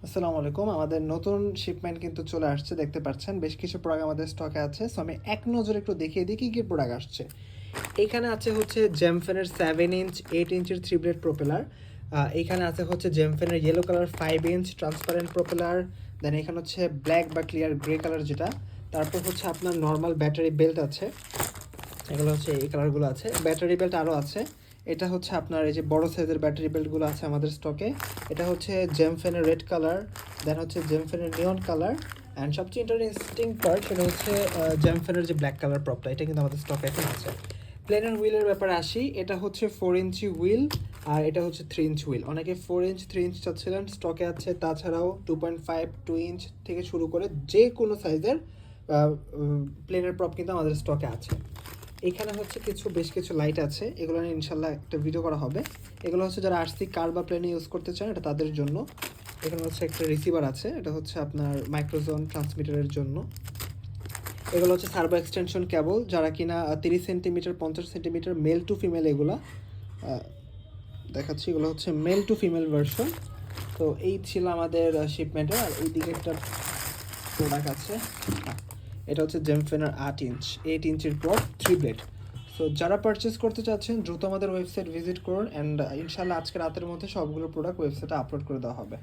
আসসালামু আলাইকুম। আমাদের নতুন শিপমেন্ট কিন্তু চলে আসছে, দেখতে পাচ্ছেন বেশ কিছু প্রোডাক্ট আমাদের স্টকে আছে। সো আমি এক নজরে একটু দেখিয়ে দিই কী কী প্রোডাক্ট আসছে। এইখানে আছে হচ্ছে জেমফেনের 7 ইঞ্চ 8 ইঞ্চের 3 ব্লেড প্রোপেলার। এইখানে আছে হচ্ছে জেমফেনের yellow colour 5 inch transparent propeller. Then এখানে হচ্ছে ব্ল্যাক বা ক্লিয়ার গ্রে কালার যেটা। তারপর হচ্ছে আপনার নর্মাল ব্যাটারি বেল্ট আছে, এগুলো হচ্ছে এই কালারগুলো আছে। ব্যাটারি বেল্ট আরও আছে। এটা হচ্ছে আপনার এই যে বড় সাইজের ব্যাটারি বেল্টগুলো আছে আমাদের স্টকে। এটা হচ্ছে জেমফেনের রেড কালার, দেন হচ্ছে জেমফেনের নিয়ন কালার, অ্যান্ড সবচেয়ে ইন্টারেস্টিং পার্ট সেটা হচ্ছে জেমফেনের যে ব্ল্যাক কালার প্রপটা, এটা কিন্তু আমাদের স্টকে এখন আছে। প্লেনের হুইলের ব্যাপারে আসি, এটা হচ্ছে 4 ইঞ্চি হুইল আর এটা হচ্ছে 3 ইঞ্চ হুইল। অনেকে 4 ইঞ্চ 3 ইঞ্চ চাচ্ছিলেন, স্টকে আছে। তাছাড়াও 2.5 2 ইঞ্চ থেকে শুরু করে যে কোনো সাইজের প্লেনের প্রপ কিন্তু আমাদের স্টকে আছে। এখানে হচ্ছে বেশ কিছু লাইট আছে, এগুলো নিয়ে ইনশাল্লাহ একটা ভিডিও করা হবে। এগুলো হচ্ছে যারা আরসি কার বা প্লেনে ইউজ করতে চান, এটা তাদের জন্য। এখানে হচ্ছে একটা রিসিভার আছে, এটা হচ্ছে আপনার মাইক্রোজোন ট্রান্সমিটারের জন্য। এগুলো হচ্ছে সার্ভো এক্সটেনশন কেবল, যারা কিনা 30 centimetre 50 centimetre male to female, এগুলো দেখাচ্ছি। এগুলো হচ্ছে মেল টু ফিমেল ভার্সন। তো এই ছিল আমাদের শিপমেন্টে। আর এইদিকে একটা প্রোডাক্ট আছে, এটা হচ্ছে জেমফেনার 8 ইঞ্চের প্রপ 3 ব্লেড। সো যারা পারচেস করতে চাচ্ছেন দ্রুত আমাদের ওয়েবসাইট ভিজিট করুন, অ্যান্ড ইনশাল্লাহ আজকে রাতের মধ্যে সবগুলো প্রোডাক্ট ওয়েবসাইটে আপলোড করে দেওয়া হবে।